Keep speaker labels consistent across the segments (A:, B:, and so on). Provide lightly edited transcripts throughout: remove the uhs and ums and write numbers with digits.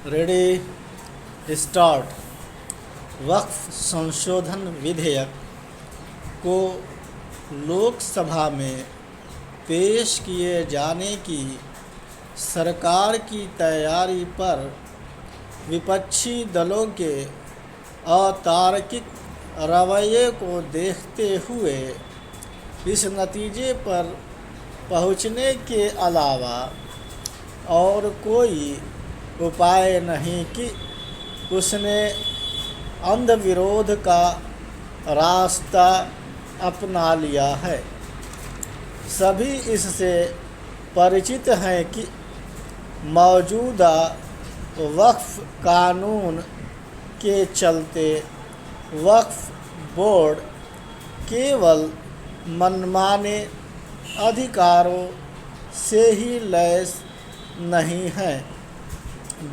A: Ready start. वक्फ संशोधन विधेयक को लोकसभा में पेश किए जाने की सरकार की तैयारी पर विपक्षी दलों के अतार्किक रवैये को देखते हुए इस नतीजे पर पहुंचने के अलावा और कोई उपाय नहीं कि उसने अंधविरोध का रास्ता अपना लिया है। सभी इससे परिचित हैं कि मौजूदा वक्फ कानून के चलते वक्फ बोर्ड केवल मनमाने अधिकारों से ही लैस नहीं है,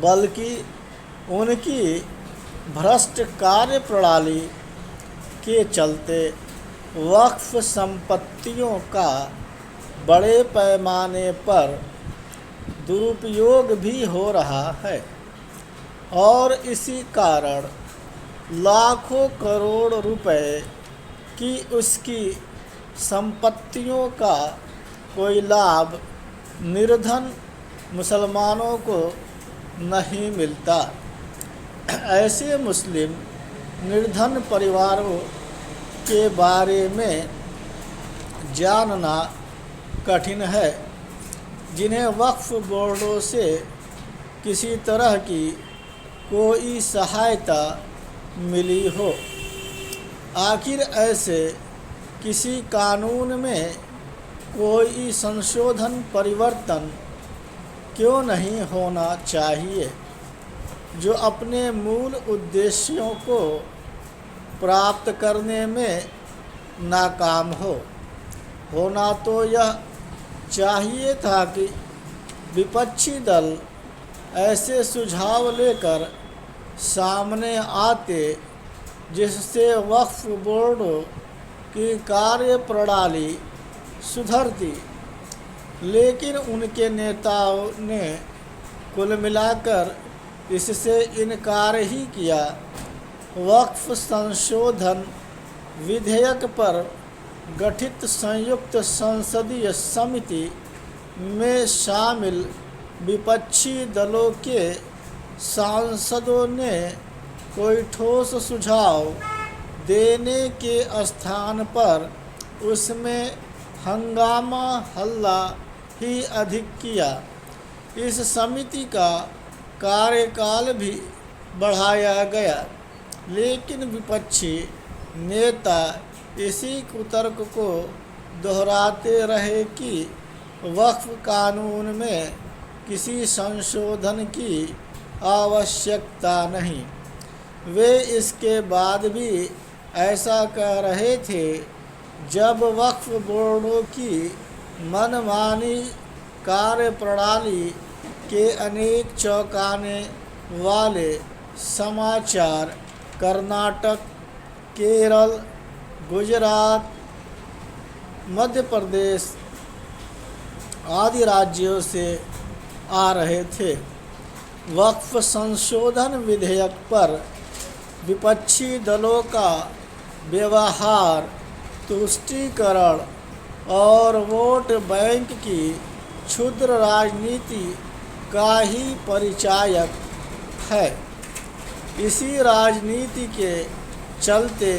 A: बल्कि उनकी भ्रष्ट कार्यप्रणाली के चलते वक्फ संपत्तियों का बड़े पैमाने पर दुरुपयोग भी हो रहा है और इसी कारण लाखों करोड़ रुपए की उसकी संपत्तियों का कोई लाभ निर्धन मुसलमानों को नहीं मिलता। ऐसे मुस्लिम निर्धन परिवारों के बारे में जानना कठिन है, जिन्हें वक्फ बोर्डों से किसी तरह की कोई सहायता मिली हो। आखिर ऐसे किसी कानून में कोई संशोधन परिवर्तन क्यों नहीं होना चाहिए जो अपने मूल उद्देश्यों को प्राप्त करने में नाकाम हो। होना तो यह चाहिए था कि विपक्षी दल ऐसे सुझाव लेकर सामने आते जिससे वक्फ बोर्ड की कार्यप्रणाली सुधरती, लेकिन उनके नेताओं ने कुल मिलाकर इससे इनकार ही किया। वक्फ संशोधन विधेयक पर गठित संयुक्त संसदीय समिति में शामिल विपक्षी दलों के सांसदों ने कोई ठोस सुझाव देने के स्थान पर उसमें हंगामा हल्ला ही अधिक किया। इस समिति का कार्यकाल भी बढ़ाया गया, लेकिन विपक्षी नेता इसी कुतर्क को दोहराते रहे कि वक्फ कानून में किसी संशोधन की आवश्यकता नहीं। वे इसके बाद भी ऐसा कह रहे थे जब वक्फ बोर्डों की मनमानी कार्यप्रणाली के अनेक चौंकाने वाले समाचार कर्नाटक, केरल, गुजरात, मध्य प्रदेश आदि राज्यों से आ रहे थे। वक्फ संशोधन विधेयक पर विपक्षी दलों का व्यवहार तुष्टीकरण और वोट बैंक की क्षुद्र राजनीति का ही परिचायक है। इसी राजनीति के चलते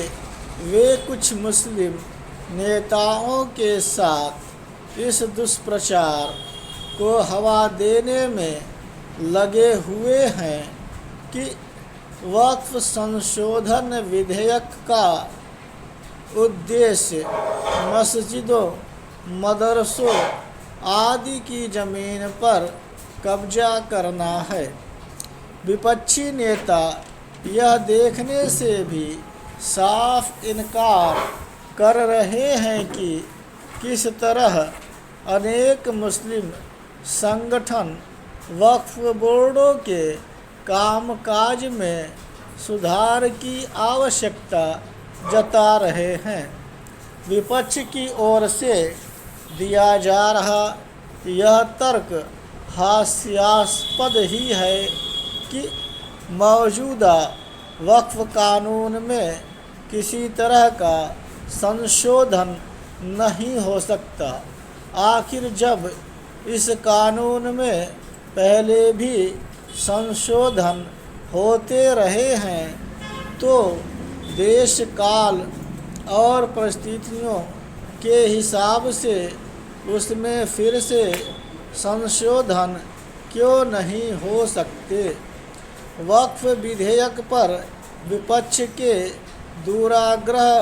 A: वे कुछ मुस्लिम नेताओं के साथ इस दुष्प्रचार को हवा देने में लगे हुए हैं कि वक्फ संशोधन विधेयक का उद्देश्य मस्जिदों, मदरसों आदि की ज़मीन पर कब्जा करना है। विपक्षी नेता यह देखने से भी साफ इनकार कर रहे हैं कि किस तरह अनेक मुस्लिम संगठन वक्फ बोर्डों के कामकाज में सुधार की आवश्यकता जता रहे हैं। विपक्ष की ओर से दिया जा रहा यह तर्क हास्यास्पद ही है कि मौजूदा वक्फ कानून में किसी तरह का संशोधन नहीं हो सकता। आखिर जब इस कानून में पहले भी संशोधन होते रहे हैं तो देश काल और परिस्थितियों के हिसाब से उसमें फिर से संशोधन क्यों नहीं हो सकते। वक्फ विधेयक पर विपक्ष के दुराग्रह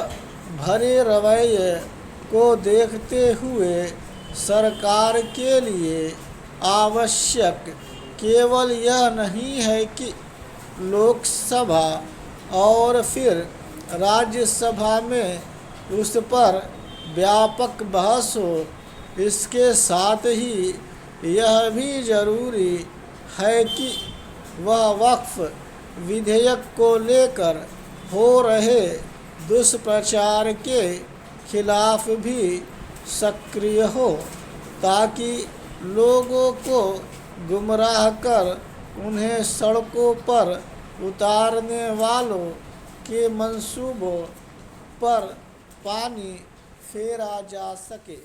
A: भरे रवैये को देखते हुए सरकार के लिए आवश्यक केवल यह नहीं है कि लोकसभा और फिर राज्यसभा में उस पर व्यापक बहस हो, इसके साथ ही यह भी जरूरी है कि वह वक्फ विधेयक को लेकर हो रहे दुष्प्रचार के खिलाफ भी सक्रिय हो, ताकि लोगों को गुमराह कर उन्हें सड़कों पर उतारने वालों के मंसूबों पर पानी फेरा जा सके।